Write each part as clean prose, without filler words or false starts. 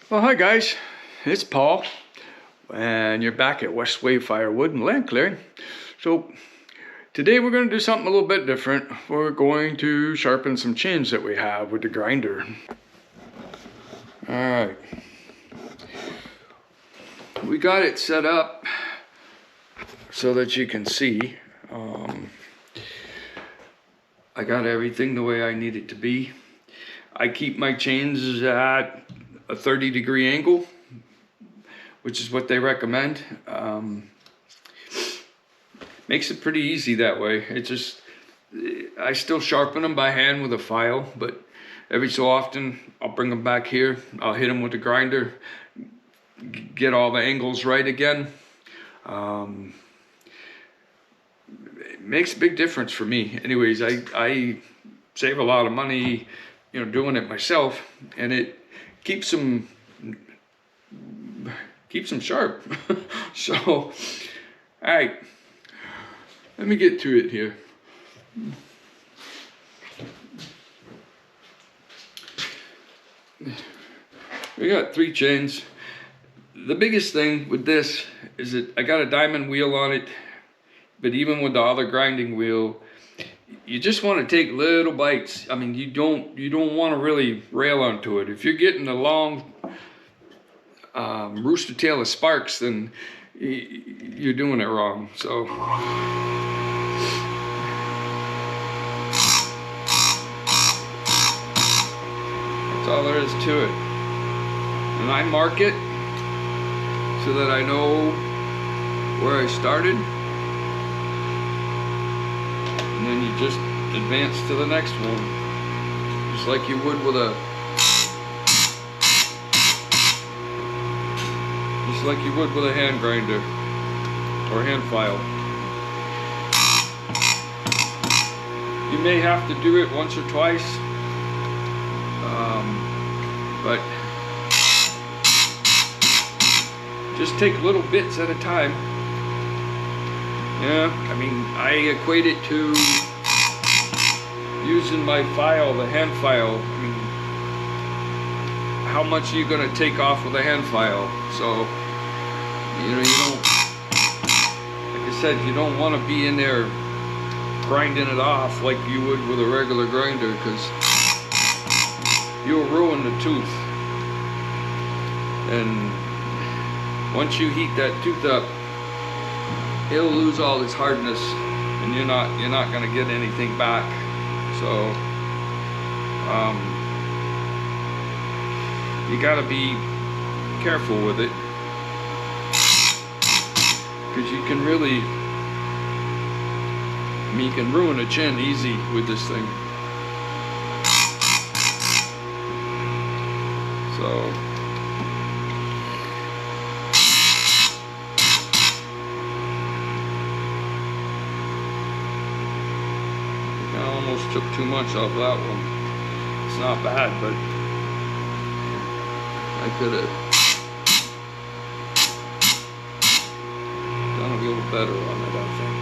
Well, hi guys, it's Paul, and you're back at Westway Firewood and Land Clearing. So today we're going to do something a little bit different. We're going to sharpen some chains that we have with the grinder. Alright, we got it set up so that you can see. I got everything the way I need it to be. I keep my chains at a 30-degree angle, which is what they recommend. Makes it pretty easy that way. I still sharpen them by hand with a file, but every so often I'll bring them back here. I'll hit them with the grinder, get all the angles right again. It makes a big difference for me. Anyways, I save a lot of money, doing it myself, and it keeps them sharp. So, all right, let me get to it here. We got 3 chains. The biggest thing with this is that I got a diamond wheel on it, but even with the other grinding wheel, you just want to take little bites. I mean, you don't want to really rail onto it. If you're getting a long rooster tail of sparks, then you're doing it wrong. So that's all there is to it. And I mark it so that I know where I started. And then you just advance to the next one, just like you would with a hand grinder or hand file. You may have to do it once or twice, but just take little bits at a time. Yeah, I mean, I equate it to using my file, the hand file. I mean, how much are you gonna take off with a hand file? So, you don't, like I said, you don't want to be in there grinding it off like you would with a regular grinder, because you'll ruin the tooth. And once you heat that tooth up, it'll lose all its hardness, and you're not gonna get anything back. So you gotta be careful with it, because you can really, you can ruin a chin easy with this thing. So almost took too much off that one. It's not bad, but I could have done a little better on it, I think.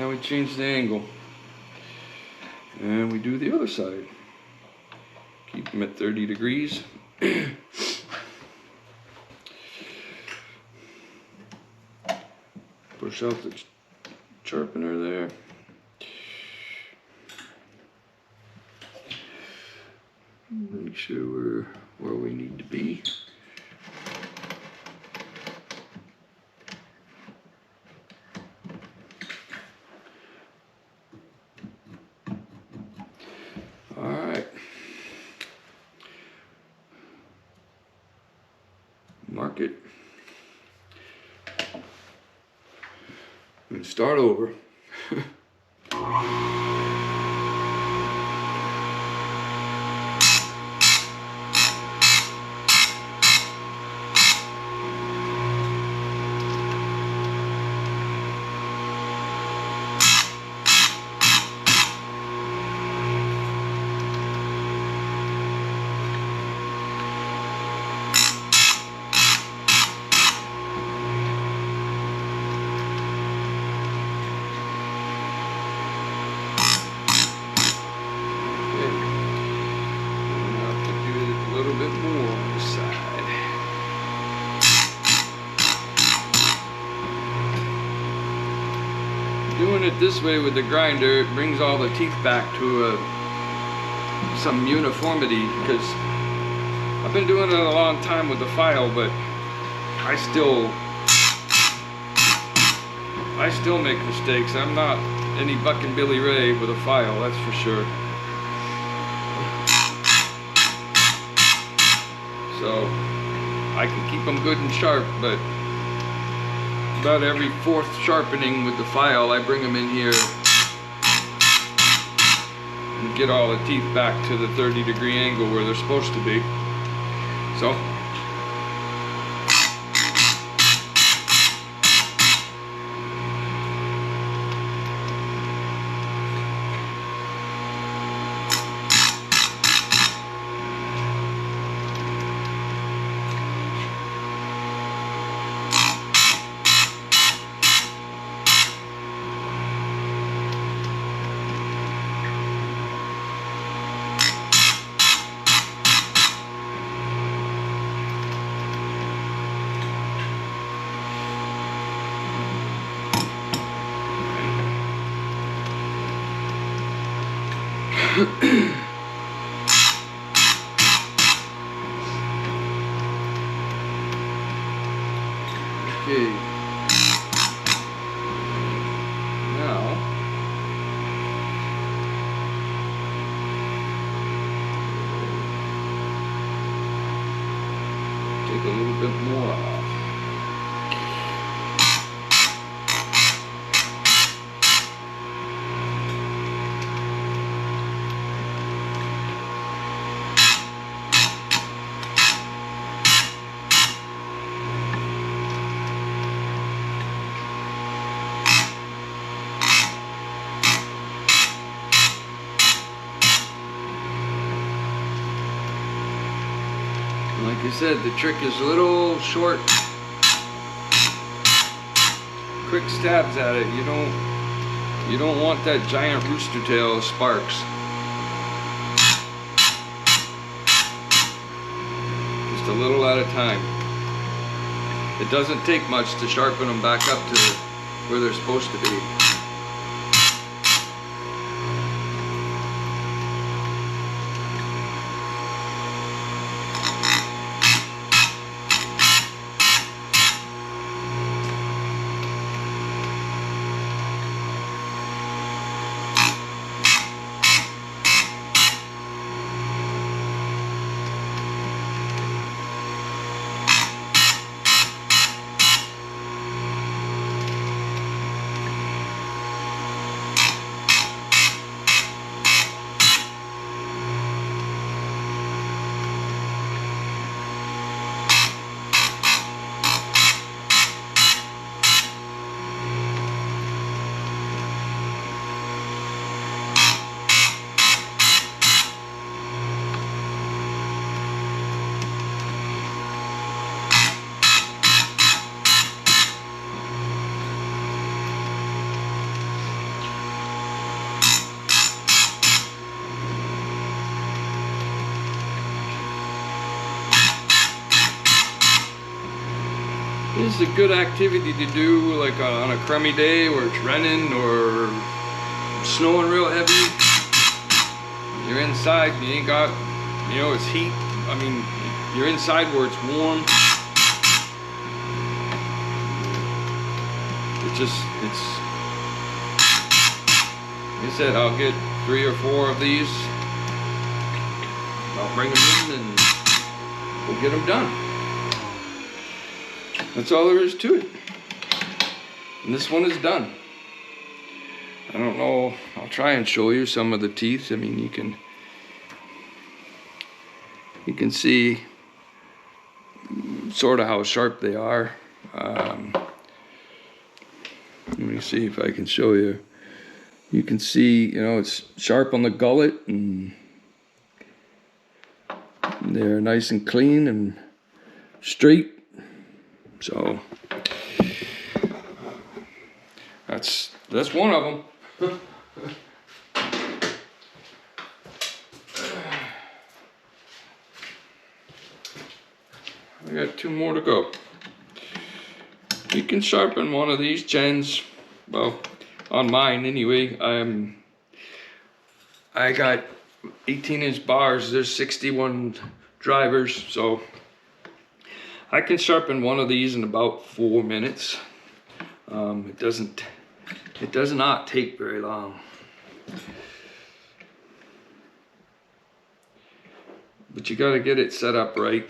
Now we change the angle. And we do the other side. Keep them at 30 degrees. Push out the sharpener there. Make sure we're where we need to be. All right. Mark it. And start over. Doing it this way with the grinder, it brings all the teeth back to some uniformity, because I've been doing it a long time with the file, but I still make mistakes. I'm not any bucking Billy Ray with a file, that's for sure. So I can keep them good and sharp, but about every fourth sharpening with the file, I bring them in here and get all the teeth back to the 30-degree angle where they're supposed to be. So okay. Now take a little bit more off. Like I said, the trick is little short, quick stabs at it. You don't want that giant rooster tail of sparks. Just a little at a time. It doesn't take much to sharpen them back up to where they're supposed to be. This is a good activity to do like on a crummy day where it's raining or snowing real heavy. You're inside, you ain't got, you know, it's heat. I mean, you're inside where it's warm. It's, like I said, I'll get 3 or 4 of these. I'll bring them in and we'll get them done. That's all there is to it. And this one is done. I don't know, I'll try and show you some of the teeth. I mean, you can see sort of how sharp they are. Let me see if I can show you. You can see, you know, it's sharp on the gullet, and they're nice and clean and straight. So that's one of them. I got 2 more to go. You can sharpen one of these chins, well, on mine anyway. I got 18-inch bars. There's 61 drivers, so I can sharpen one of these in about 4 minutes. It does not take very long. But you got to get it set up right.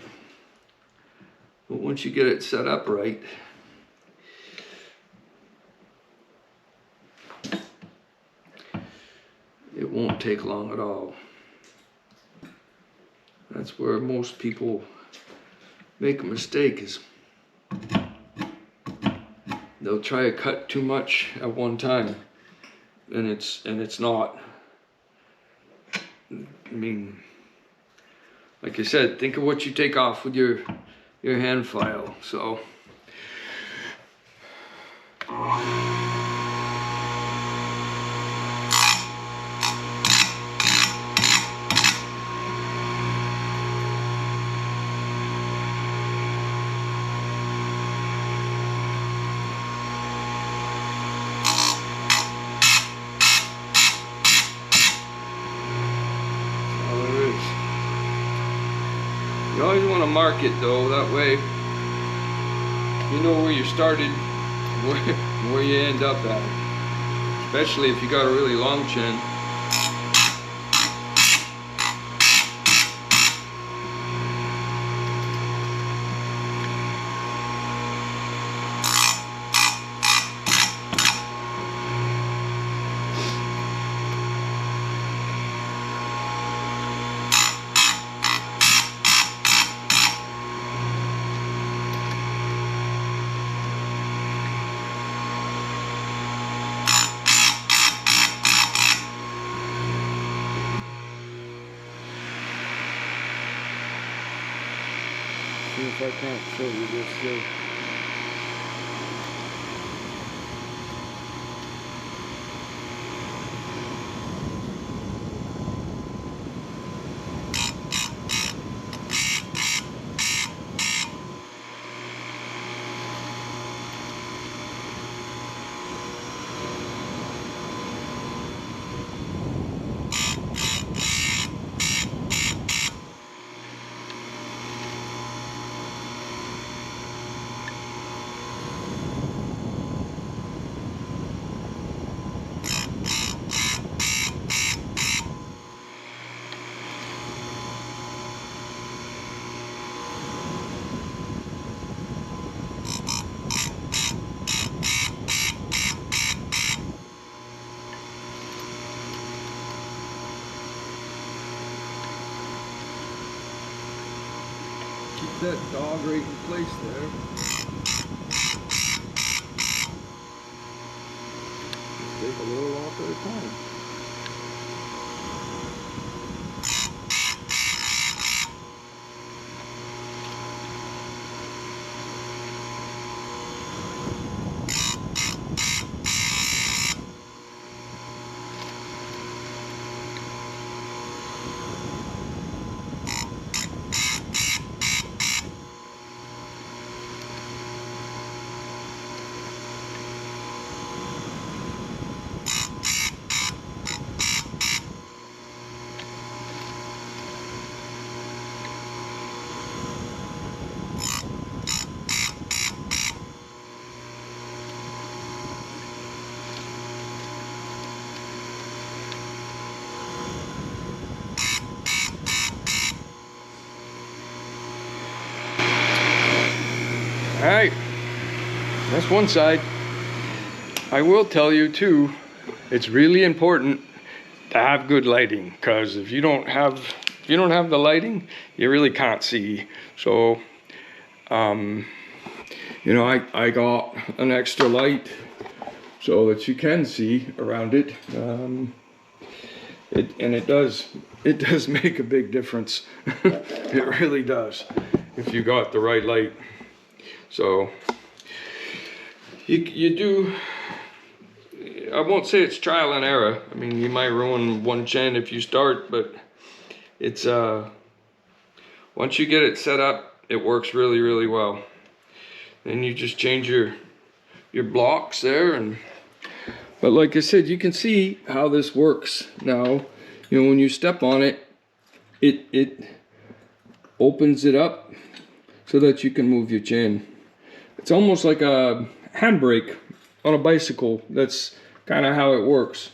But once you get it set up right, it won't take long at all. That's where most people make a mistake, is they'll try to cut too much at one time, and it's not. I mean, like I said, think of what you take off with your hand file. So you always want to mark it though, that way you know where you started, where you end up at. Especially if you got a really long chin. See if I can't show you this here. Keep that dog right in place there. Just take a little off at a time. that's one side. I will tell you too, it's really important to have good lighting, because if you don't have the lighting, you really can't see. So you know, I got an extra light so that you can see around it. It does make a big difference. It really does, if you got the right light. So you do, I won't say it's trial and error. I mean, you might ruin one gen if you start, but it's once you get it set up, it works really, really well. Then you just change your blocks there, but like I said, you can see how this works now. You know, when you step on it, it opens it up so that you can move your chain. It's almost like a handbrake on a bicycle. That's kind of how it works.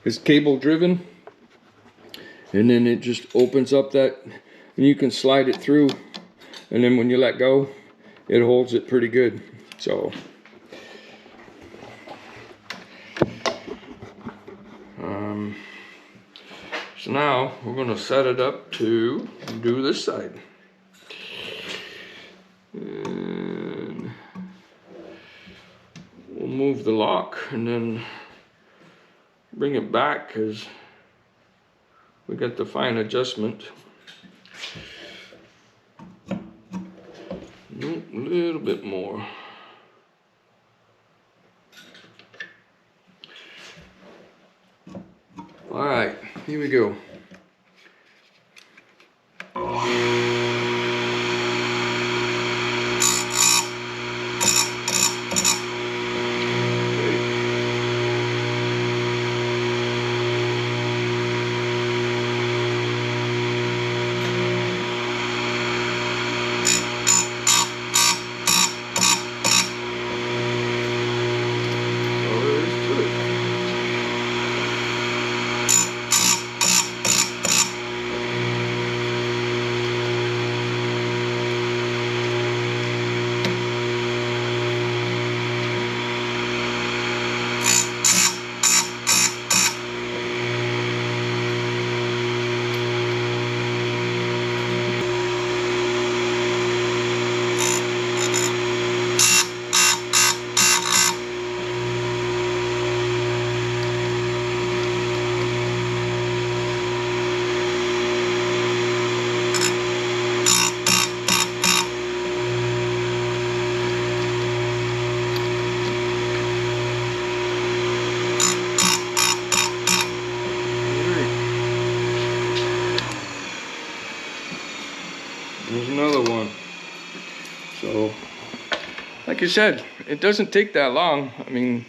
It's cable driven, and then it just opens up that, and you can slide it through, and then when you let go, it holds it pretty good. So so now we're going to set it up to do this side. And we'll move the lock and then bring it back, because we got the fine adjustment. Nope, a little bit more. All right, here we go. There's another one. So, like I said, it doesn't take that long. I mean,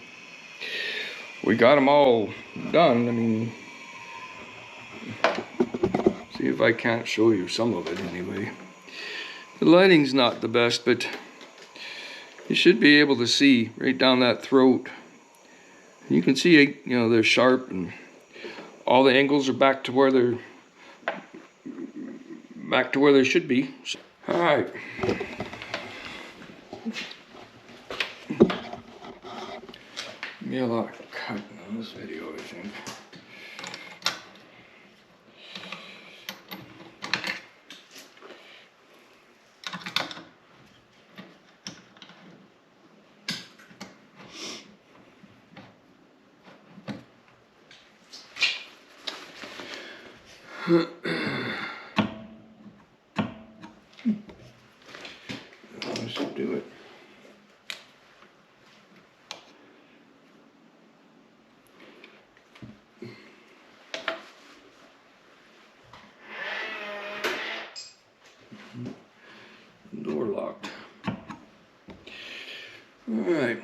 we got them all done. I mean, see if I can't show you some of it anyway. The lighting's not the best, but you should be able to see right down that throat. You can see, you know, they're sharp and all the angles are back to where they should be. All right. Be a lot of cutting on this video, I think. Let's do it. Door locked. All right.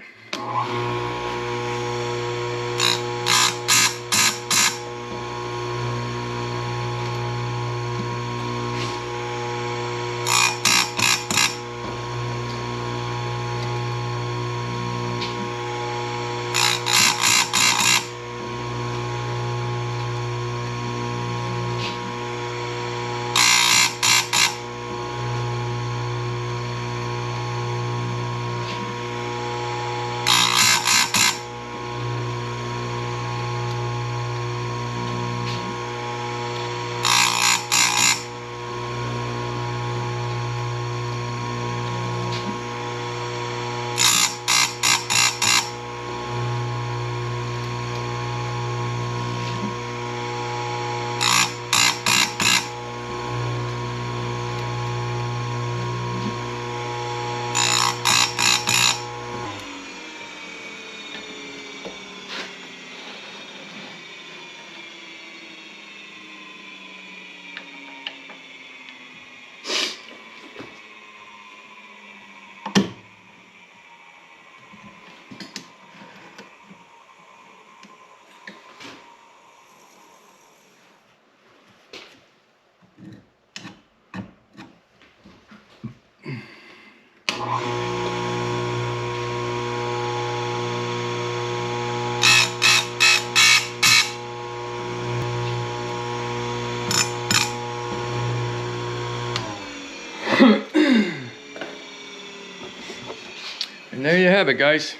And there you have it, guys.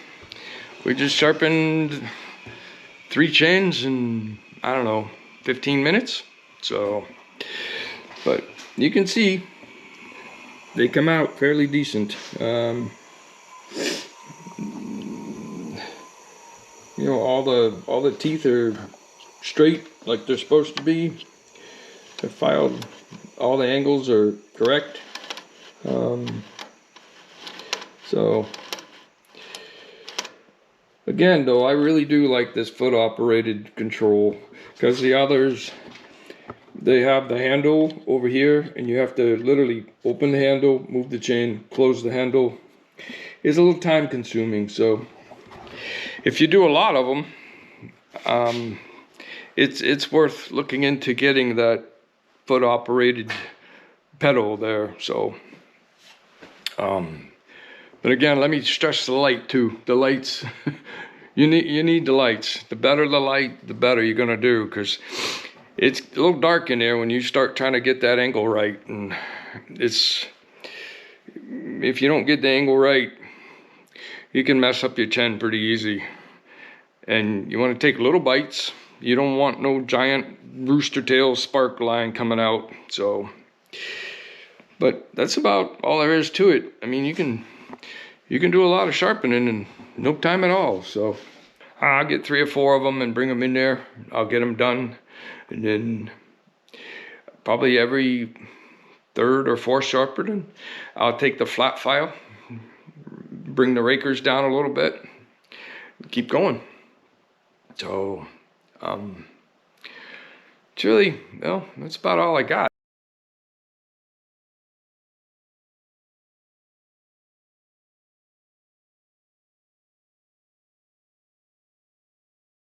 We just sharpened 3 chains in, I don't know, 15 minutes. So, but you can see they come out fairly decent. You know, all the teeth are straight like they're supposed to be. They're filed. All the angles are correct. So again, though, I really do like this foot operated control, because the others, they have the handle over here and you have to literally open the handle, move the chain, close the handle. It's a little time consuming. So if you do a lot of them, it's worth looking into getting that foot operated pedal there. So but again, let me stress the light too. The lights, you need the lights. The better the light, the better you're gonna do, because it's a little dark in there when you start trying to get that angle right. And it's, if you don't get the angle right, you can mess up your chin pretty easy. And you want to take little bites. You don't want no giant rooster tail spark line coming out. So, but that's about all there is to it. I mean, you can do a lot of sharpening in no time at all. So I'll get 3 or 4 of them and bring them in there. I'll get them done. And then probably every 3rd or 4th sharpening, I'll take the flat file, bring the rakers down a little bit, keep going. So it's really, well, that's about all I got.